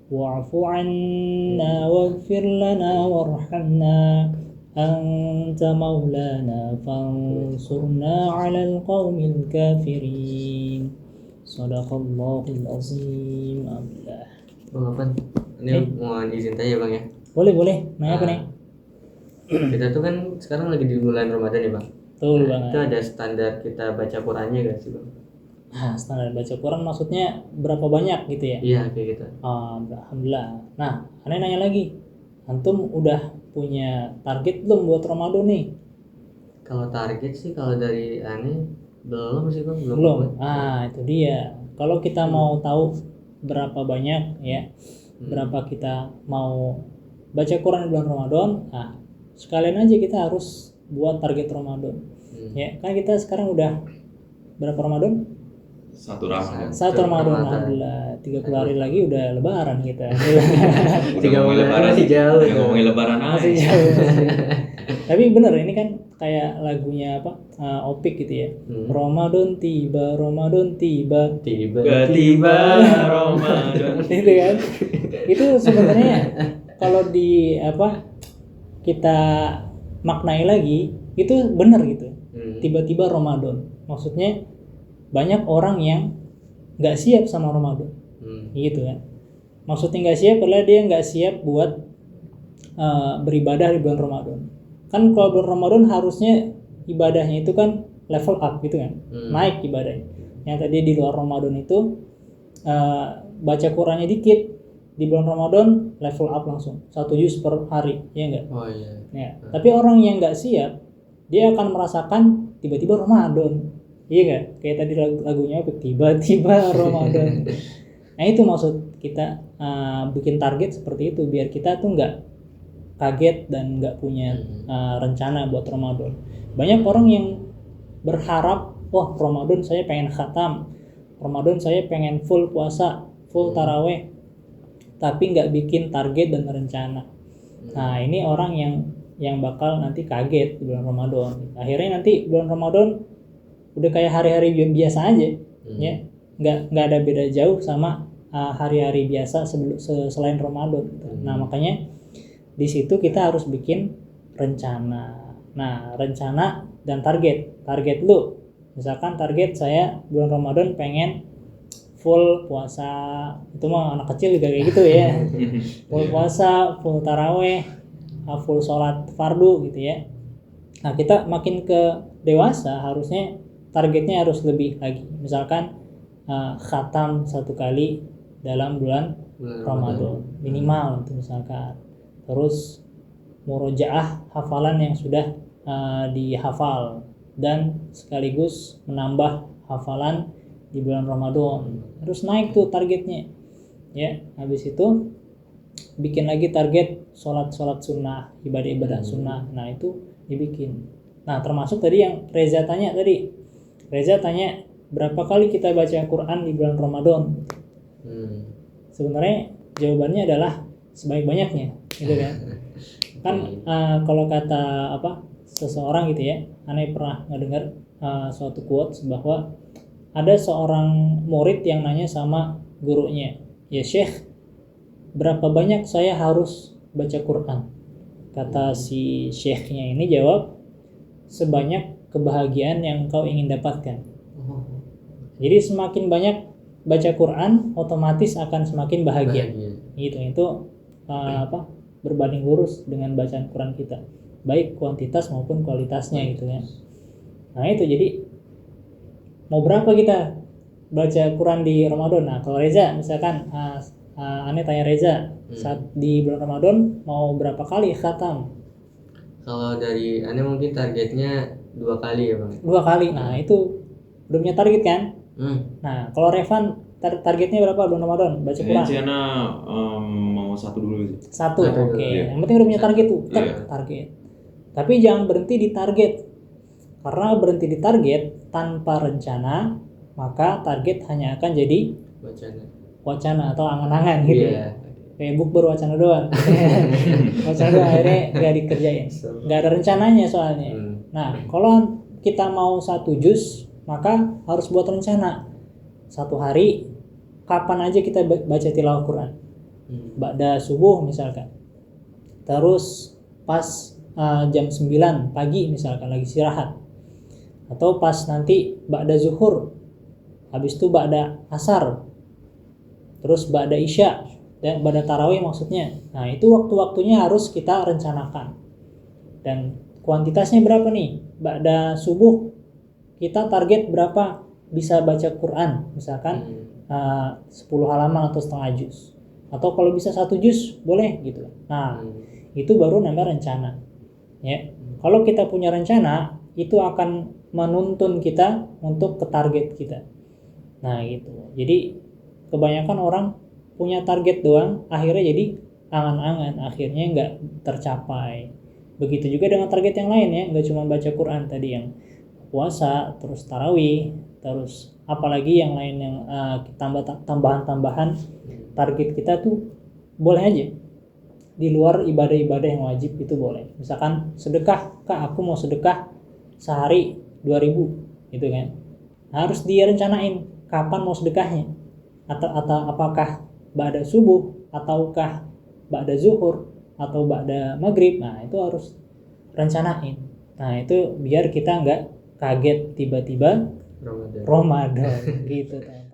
Wa'fu 'anna waghfir lana warhamna anta maulana fansurna 'alal qaumil kafirin. Shadaqallahul azim. Alhamdulillah. Bang Afan, ini mau izin tanya Bang ya. Boleh. Nanya apa nih? Kita tuh kan sekarang lagi di bulan Ramadan ya Bang. Betul banget. Itu ada standar kita baca Qurannya gak sih Bang? Nah, standar baca Quran maksudnya berapa banyak gitu ya? Iya kayak gitu. Alhamdulillah. Nah, aneh nanya lagi. Antum udah punya target belum buat Ramadan nih? Kalau target sih kalau dari aneh belum sih Bang, Belum. Itu dia. Kalau kita mau tahu berapa banyak ya, berapa kita mau baca Quran di bulan Ramadan, sekalian aja kita harus buat target Ramadan. Ya, kan kita sekarang udah berapa Ramadan? Satu Ramadan. Satu Ramadan, alhamdulillah. 30 hari lagi udah lebaran kita. 3 lebaran masih jauh. Ngomongin lebaran Masih jauh. Tapi bener ini kan kayak lagunya apa? Opik gitu ya. Ramadan tiba Tiba-tiba Ramadan. Itu kan. Itu sebenarnya kalau di apa? Kita maknai lagi, itu bener gitu. Tiba-tiba Ramadan. Maksudnya banyak orang yang nggak siap sama Ramadan, gitu kan. Maksudnya nggak siap adalah dia nggak siap buat beribadah di bulan Ramadan. Kan kalau bulan Ramadan harusnya ibadahnya itu kan level up gitu kan, naik ibadahnya. Yang tadi di luar Ramadan itu baca Qurannya dikit, di bulan Ramadan level up langsung 1 juz per hari, ya enggak? Oh iya. Ya. Tapi orang yang nggak siap, dia akan merasakan tiba-tiba Ramadan. Iya nggak? Kayak tadi lagunya apa? Tiba-tiba Ramadan. Nah itu maksud kita bikin target seperti itu biar kita tuh nggak kaget dan nggak punya rencana buat Ramadan. Banyak orang yang berharap, wah Ramadan saya pengen khatam, Ramadan saya pengen full puasa, full taraweh, tapi nggak bikin target dan rencana. Nah ini orang yang bakal nanti kaget di bulan Ramadan. Akhirnya nanti bulan Ramadan udah kayak hari-hari biasa aja, ya nggak ada beda jauh sama hari-hari biasa selain Ramadan. Nah makanya di situ kita harus bikin rencana. Nah rencana dan target lu, misalkan target saya bulan Ramadan pengen full puasa, itu mah anak kecil juga kayak gitu ya, full puasa, full taraweh, full sholat fardu gitu ya. Nah kita makin ke dewasa harusnya targetnya harus lebih lagi, misalkan khatam 1 kali dalam bulan Ramadan minimal itu misalkan, terus murojaah hafalan yang sudah dihafal dan sekaligus menambah hafalan di bulan Ramadan, terus naik tuh targetnya ya. Habis itu bikin lagi target sholat sunnah, ibadah sunnah. Nah itu dibikin. Nah termasuk tadi yang Reza tanya tadi. Reza tanya berapa kali kita baca Quran di bulan Ramadan. Sebenarnya jawabannya adalah sebanyak-banyaknya, gitu kan? Kan kalau kata seseorang gitu ya, aneh pernah ngedengar suatu quotes bahwa ada seorang murid yang nanya sama gurunya, ya Syekh, berapa banyak saya harus baca Quran? Kata si Syekhnya ini jawab, sebanyak kebahagiaan yang kau ingin dapatkan. Jadi semakin banyak baca Quran, otomatis akan semakin bahagia. Gitu. Itu berbanding lurus dengan bacaan Quran kita, baik kuantitas maupun kualitasnya gitu ya. Nah itu jadi mau berapa kita baca Quran di Ramadan? Nah kalau Reza misalkan aneh tanya Reza, saat di bulan Ramadan mau berapa kali khatam? Kalau dari aneh mungkin targetnya 2 kali ya Bang. 2 kali. Nah itu udah punya target kan? Nah kalau Revan targetnya berapa bulan Ramadan baca Quran? Ini mau 1 dulu sih. 1, oke. Yang penting udah punya target tuh, target. Tapi jangan berhenti di target. Karena berhenti di target tanpa rencana, maka target hanya akan jadi wacana atau angan-angan gitu. Kayak bukber wacana doang. Wacana doang akhirnya gak dikerjain. Gak ada rencananya soalnya. Nah kalau kita mau 1 juz, maka harus buat rencana. 1 hari kapan aja kita baca tilawah Quran. Ba'da subuh misalkan. Terus pas jam 9 pagi misalkan lagi istirahat. Atau pas nanti ba'da zuhur. Habis itu ba'da asar. Terus ba'da isya dan ba'da tarawih maksudnya. Nah, itu waktu-waktunya harus kita rencanakan. Dan kuantitasnya berapa nih? Ba'da subuh kita target berapa bisa baca Quran misalkan 10 halaman atau setengah juz, atau kalau bisa 1 juz boleh gitu. Nah, itu baru namanya rencana ya. Kalau kita punya rencana, itu akan menuntun kita untuk ke target kita. Nah gitu. Jadi kebanyakan orang punya target doang, akhirnya jadi angan-angan, akhirnya nggak tercapai. Begitu juga dengan target yang lain ya, nggak cuma baca Quran tadi, yang puasa, terus tarawih, terus apalagi yang lain yang tambahan-tambahan. Target kita tuh boleh aja di luar ibadah-ibadah yang wajib, itu boleh. Misalkan sedekah, Kak aku mau sedekah sehari 2.000 gitu kan. Harus direncanain kapan mau sedekahnya. Atau apakah ba'da subuh, ataukah ba'da zuhur, atau ba'da maghrib. Nah itu harus rencanain. Nah itu biar kita nggak kaget tiba-tiba Ramadan gitu kan.